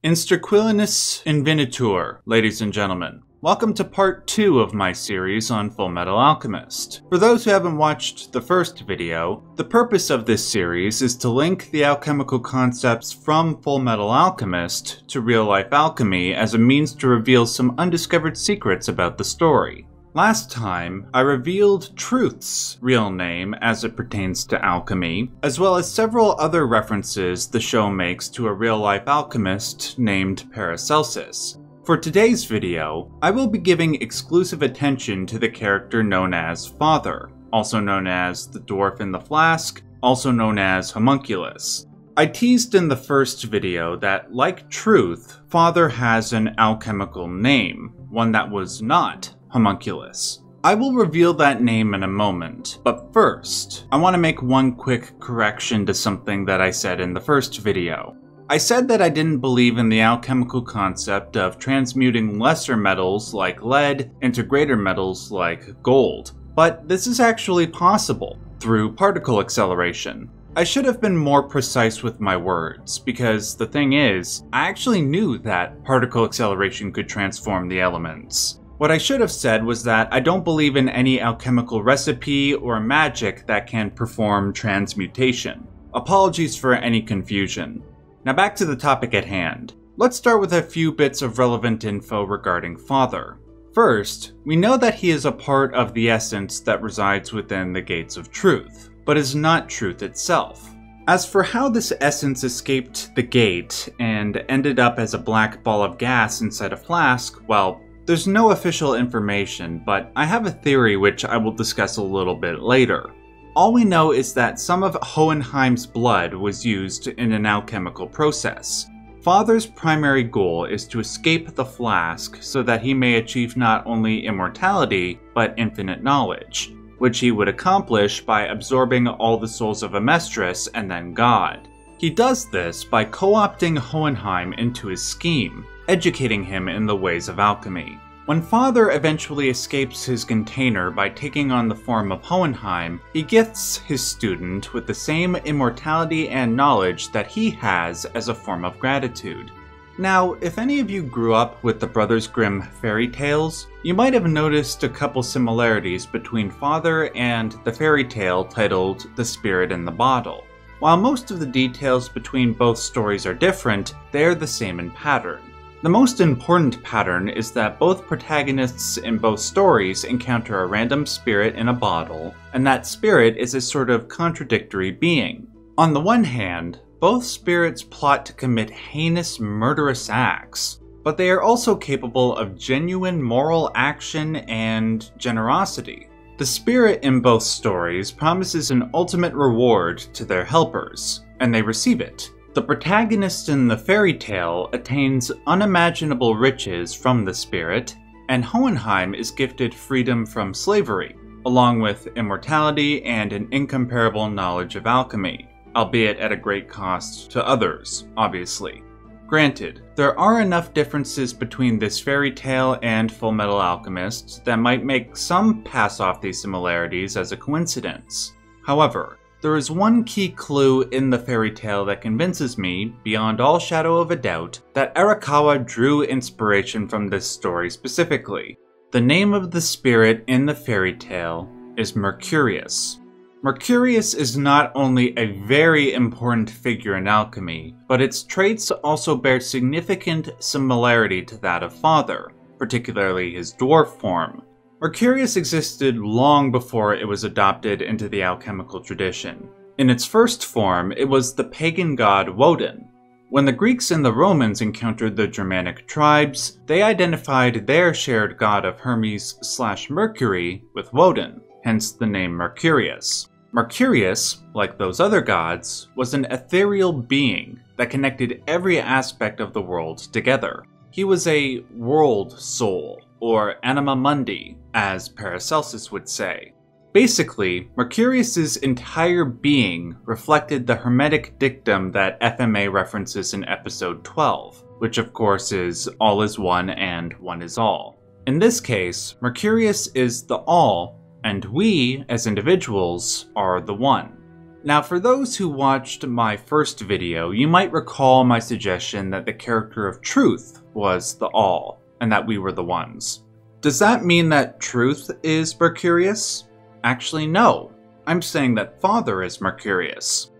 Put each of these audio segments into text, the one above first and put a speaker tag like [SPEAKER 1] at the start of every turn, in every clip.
[SPEAKER 1] Instraquilinus Invenitur, ladies and gentlemen. Welcome to part 2 of my series on Fullmetal Alchemist. For those who haven't watched the first video, the purpose of this series is to link the alchemical concepts from Fullmetal Alchemist to real-life alchemy as a means to reveal some undiscovered secrets about the story. Last time, I revealed Truth's real name as it pertains to alchemy, as well as several other references the show makes to a real-life alchemist named Paracelsus. For today's video, I will be giving exclusive attention to the character known as Father, also known as the Dwarf in the Flask, also known as Homunculus. I teased in the first video that, like Truth, Father has an alchemical name, one that was not Homunculus. I will reveal that name in a moment, but first, I want to make one quick correction to something that I said in the first video. I said that I didn't believe in the alchemical concept of transmuting lesser metals like lead into greater metals like gold, but this is actually possible through particle acceleration. I should have been more precise with my words, because the thing is, I actually knew that particle acceleration could transform the elements. What I should have said was that I don't believe in any alchemical recipe or magic that can perform transmutation. Apologies for any confusion. Now back to the topic at hand. Let's start with a few bits of relevant info regarding Father. First, we know that he is a part of the essence that resides within the Gates of Truth, but is not truth itself. As for how this essence escaped the gate and ended up as a black ball of gas inside a flask, well, there's no official information, but I have a theory which I will discuss a little bit later. All we know is that some of Hohenheim's blood was used in an alchemical process. Father's primary goal is to escape the flask so that he may achieve not only immortality, but infinite knowledge, which he would accomplish by absorbing all the souls of Amestris and then God. He does this by co-opting Hohenheim into his scheme, educating him in the ways of alchemy. When Father eventually escapes his container by taking on the form of Hohenheim, he gifts his student with the same immortality and knowledge that he has as a form of gratitude. Now, if any of you grew up with the Brothers Grimm fairy tales, you might have noticed a couple similarities between Father and the fairy tale titled The Spirit in the Bottle. While most of the details between both stories are different, they are the same in pattern. The most important pattern is that both protagonists in both stories encounter a random spirit in a bottle, and that spirit is a sort of contradictory being. On the one hand, both spirits plot to commit heinous, murderous acts, but they are also capable of genuine moral action and generosity. The spirit in both stories promises an ultimate reward to their helpers, and they receive it. The protagonist in the fairy tale attains unimaginable riches from the spirit, and Hohenheim is gifted freedom from slavery, along with immortality and an incomparable knowledge of alchemy, albeit at a great cost to others, obviously. Granted, there are enough differences between this fairy tale and Fullmetal Alchemist that might make some pass off these similarities as a coincidence. However, there is one key clue in the fairy tale that convinces me, beyond all shadow of a doubt, that Arakawa drew inspiration from this story specifically. The name of the spirit in the fairy tale is Mercurius. Mercurius is not only a very important figure in alchemy, but its traits also bear significant similarity to that of Father, particularly his dwarf form. Mercurius existed long before it was adopted into the alchemical tradition. In its first form, it was the pagan god Woden. When the Greeks and the Romans encountered the Germanic tribes, they identified their shared god of Hermes/Mercury with Woden, hence the name Mercurius. Mercurius, like those other gods, was an ethereal being that connected every aspect of the world together. He was a world soul, or anima mundi, as Paracelsus would say. Basically, Mercurius's entire being reflected the Hermetic dictum that FMA references in episode 12, which of course is all is one and one is all. In this case, Mercurius is the all, and we, as individuals, are the one. Now, for those who watched my first video, you might recall my suggestion that the character of Truth was the All, and that we were the ones. Does that mean that Truth is Mercurius? Actually, no. I'm saying that Father is Mercurius.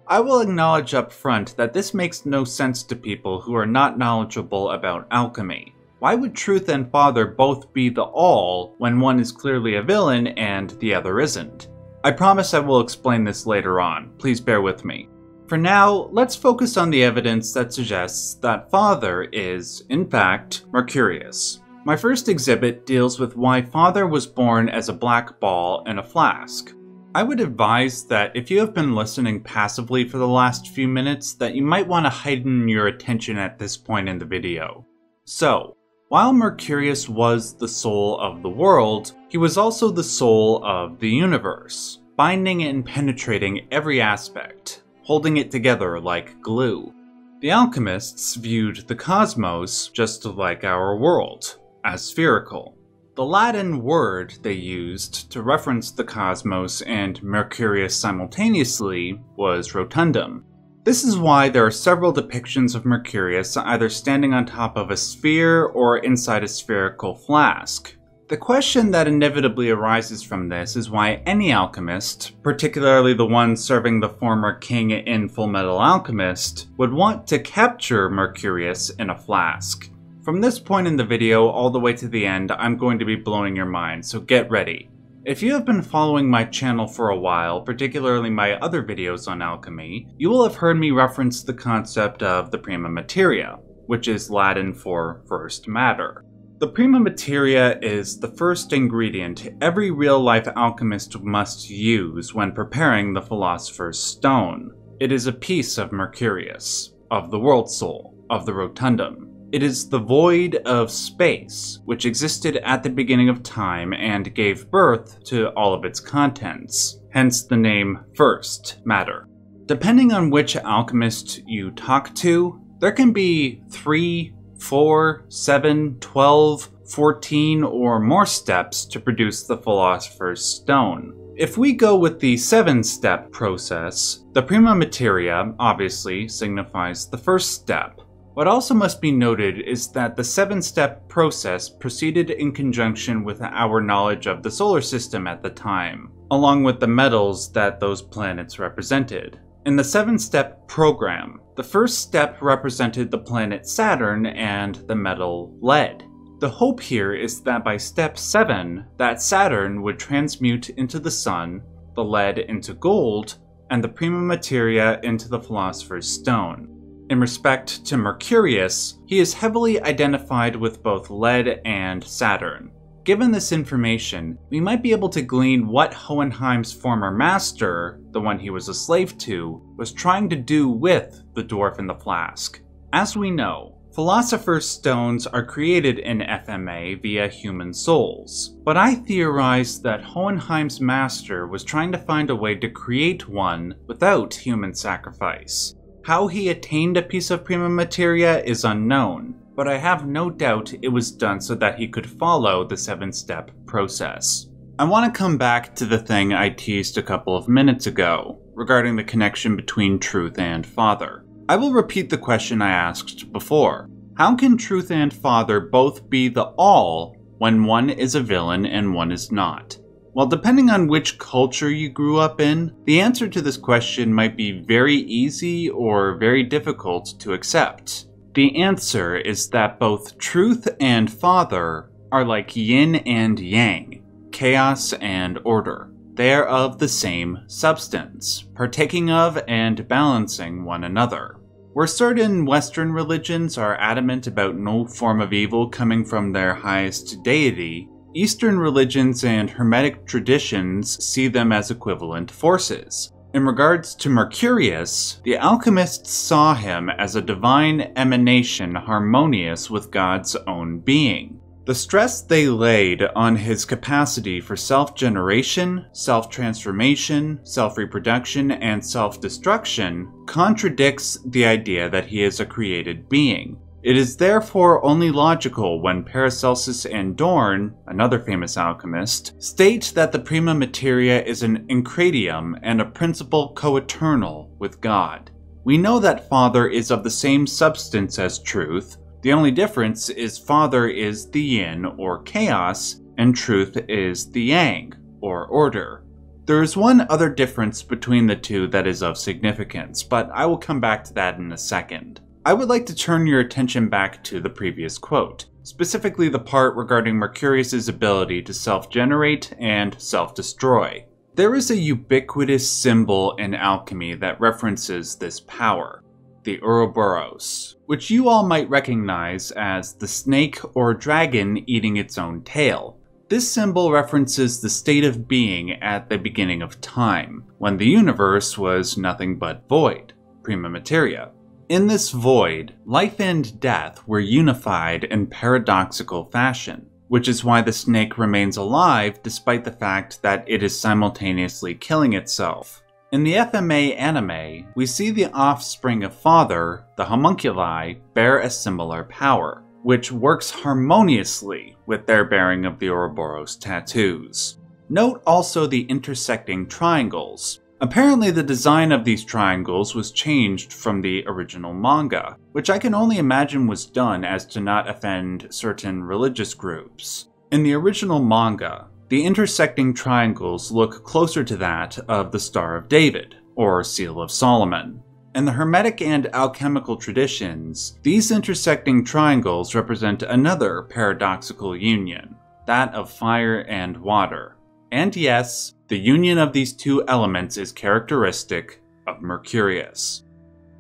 [SPEAKER 1] I will acknowledge up front that this makes no sense to people who are not knowledgeable about alchemy. Why would Truth and Father both be the All when one is clearly a villain and the other isn't? I promise I will explain this later on, please bear with me. For now, let's focus on the evidence that suggests that Father is, in fact, Mercurius. My first exhibit deals with why Father was born as a black ball in a flask. I would advise that if you have been listening passively for the last few minutes, that you might want to heighten your attention at this point in the video. So, while Mercurius was the soul of the world, he was also the soul of the universe, binding and penetrating every aspect, holding it together like glue. The alchemists viewed the cosmos just like our world, as spherical. The Latin word they used to reference the cosmos and Mercurius simultaneously was rotundum. This is why there are several depictions of Mercurius either standing on top of a sphere or inside a spherical flask. The question that inevitably arises from this is why any alchemist, particularly the one serving the former king in Fullmetal Alchemist, would want to capture Mercurius in a flask. From this point in the video all the way to the end, I'm going to be blowing your mind, so get ready. If you have been following my channel for a while, particularly my other videos on alchemy, you will have heard me reference the concept of the prima materia, which is Latin for first matter. The prima materia is the first ingredient every real-life alchemist must use when preparing the Philosopher's Stone. It is a piece of Mercurius, of the World Soul, of the Rotundum. It is the void of space, which existed at the beginning of time and gave birth to all of its contents, hence the name First Matter. Depending on which alchemist you talk to, there can be 3, 4, 7, 12, 14, or more steps to produce the Philosopher's Stone. If we go with the 7-step process, the prima materia obviously signifies the first step. What also must be noted is that the 7-step process proceeded in conjunction with our knowledge of the solar system at the time, along with the metals that those planets represented. In the 7-step program, the first step represented the planet Saturn and the metal lead. The hope here is that by step 7, that Saturn would transmute into the sun, the lead into gold, and the prima materia into the Philosopher's Stone. In respect to Mercurius, he is heavily identified with both lead and Saturn. Given this information, we might be able to glean what Hohenheim's former master, the one he was a slave to, was trying to do with the dwarf in the flask. As we know, Philosopher's Stones are created in FMA via human souls, but I theorize that Hohenheim's master was trying to find a way to create one without human sacrifice. How he attained a piece of prima materia is unknown, but I have no doubt it was done so that he could follow the 7-step process. I want to come back to the thing I teased a couple of minutes ago, regarding the connection between Truth and Father. I will repeat the question I asked before. How can Truth and Father both be the All when one is a villain and one is not? Well, depending on which culture you grew up in, the answer to this question might be very easy or very difficult to accept. The answer is that both Truth and Father are like yin and yang, chaos and order. They are of the same substance, partaking of and balancing one another. Where certain Western religions are adamant about no form of evil coming from their highest deity, Eastern religions and Hermetic traditions see them as equivalent forces. In regards to Mercurius, the alchemists saw him as a divine emanation harmonious with God's own being. The stress they laid on his capacity for self-generation, self-transformation, self-reproduction, and self-destruction contradicts the idea that he is a created being. It is therefore only logical when Paracelsus and Dorn, another famous alchemist, state that the prima materia is an incredium and a principle co-eternal with God. We know that Father is of the same substance as truth. The only difference is Father is the yin, or chaos, and truth is the yang, or order. There is one other difference between the two that is of significance, but I will come back to that in a second. I would like to turn your attention back to the previous quote, specifically the part regarding Mercurius's ability to self-generate and self-destroy. There is a ubiquitous symbol in alchemy that references this power, the Ouroboros, which you all might recognize as the snake or dragon eating its own tail. This symbol references the state of being at the beginning of time, when the universe was nothing but void, prima materia. In this void, life and death were unified in paradoxical fashion, which is why the snake remains alive despite the fact that it is simultaneously killing itself. In the FMA anime, we see the offspring of Father, the homunculi, bear a similar power, which works harmoniously with their bearing of the Ouroboros tattoos. Note also the intersecting triangles. Apparently the design of these triangles was changed from the original manga, which I can only imagine was done as to not offend certain religious groups. In the original manga, the intersecting triangles look closer to that of the Star of David, or Seal of Solomon. In the Hermetic and alchemical traditions, these intersecting triangles represent another paradoxical union, that of fire and water. And yes, the union of these two elements is characteristic of Mercurius.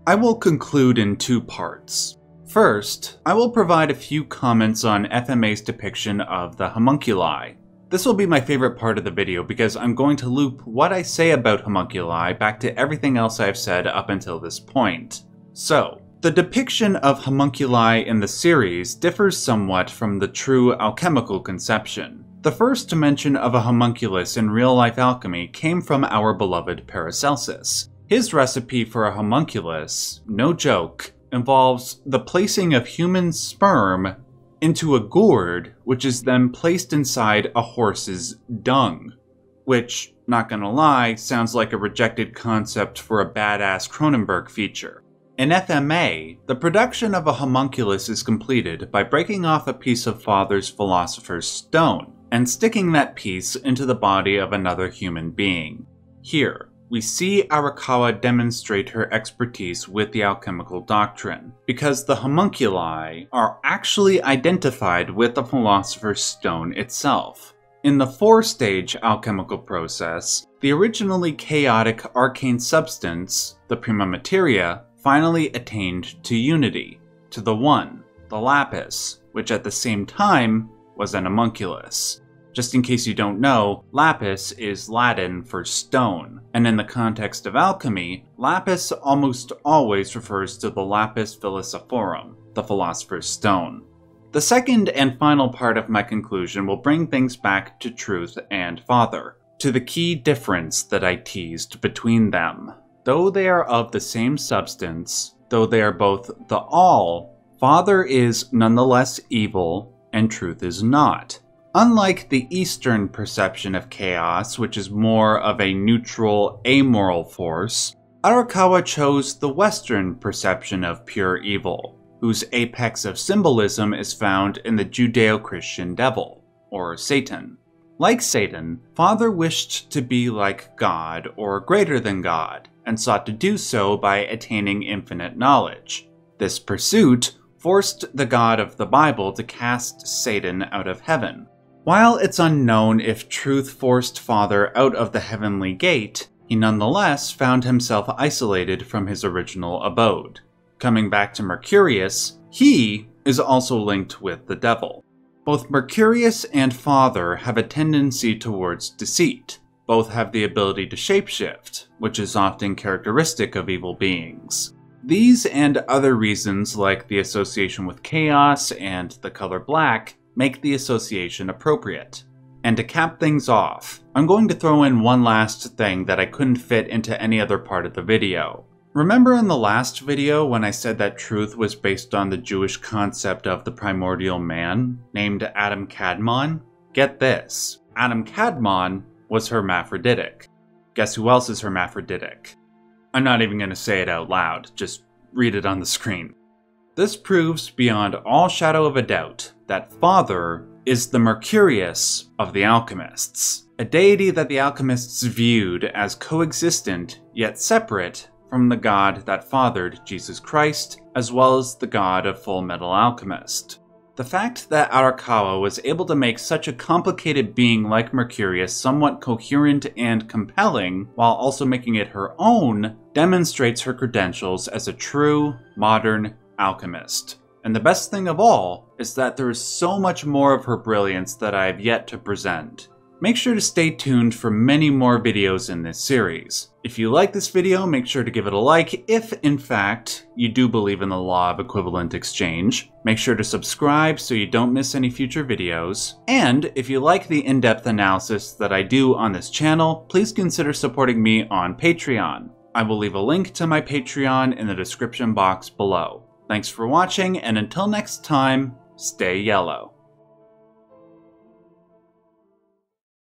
[SPEAKER 1] I will conclude in two parts. First, I will provide a few comments on FMA's depiction of the homunculi. This will be my favorite part of the video because I'm going to loop what I say about homunculi back to everything else I've said up until this point. So, the depiction of homunculi in the series differs somewhat from the true alchemical conception. The first mention of a homunculus in real-life alchemy came from our beloved Paracelsus. His recipe for a homunculus, no joke, involves the placing of human sperm into a gourd, which is then placed inside a horse's dung. Which, not gonna lie, sounds like a rejected concept for a badass Cronenberg feature. In FMA, the production of a homunculus is completed by breaking off a piece of Father's Philosopher's Stone, and sticking that piece into the body of another human being. Here, we see Arakawa demonstrate her expertise with the alchemical doctrine, because the homunculi are actually identified with the Philosopher's Stone itself. In the four-stage alchemical process, the originally chaotic arcane substance, the prima materia, finally attained to unity, to the one, the lapis, which at the same time was an homunculus. Just in case you don't know, lapis is Latin for stone, and in the context of alchemy, lapis almost always refers to the lapis philosophorum, the Philosopher's Stone. The second and final part of my conclusion will bring things back to truth and Father, to the key difference that I teased between them. Though they are of the same substance, though they are both the all, Father is nonetheless evil, and truth is not. Unlike the Eastern perception of chaos, which is more of a neutral, amoral force, Arakawa chose the Western perception of pure evil, whose apex of symbolism is found in the Judeo-Christian devil, or Satan. Like Satan, Father wished to be like God, or greater than God, and sought to do so by attaining infinite knowledge. This pursuit forced the God of the Bible to cast Satan out of heaven. While it's unknown if truth forced Father out of the heavenly gate, he nonetheless found himself isolated from his original abode. Coming back to Mercurius, he is also linked with the devil. Both Mercurius and Father have a tendency towards deceit. Both have the ability to shapeshift, which is often characteristic of evil beings. These and other reasons, like the association with chaos and the color black, make the association appropriate. And to cap things off, I'm going to throw in one last thing that I couldn't fit into any other part of the video. Remember in the last video when I said that truth was based on the Jewish concept of the primordial man, named Adam Kadmon? Get this, Adam Kadmon was hermaphroditic. Guess who else is hermaphroditic? I'm not even going to say it out loud, just read it on the screen. This proves beyond all shadow of a doubt that Father is the Mercurius of the alchemists, a deity that the alchemists viewed as coexistent yet separate from the God that fathered Jesus Christ, as well as the God of Full Metal Alchemist. The fact that Arakawa was able to make such a complicated being like Mercurius somewhat coherent and compelling, while also making it her own, demonstrates her credentials as a true, modern alchemist. And the best thing of all is that there is so much more of her brilliance that I have yet to present. Make sure to stay tuned for many more videos in this series. If you like this video, make sure to give it a like if, in fact, you do believe in the law of equivalent exchange. Make sure to subscribe so you don't miss any future videos. And if you like the in-depth analysis that I do on this channel, please consider supporting me on Patreon. I will leave a link to my Patreon in the description box below. Thanks for watching, and until next time, stay yellow.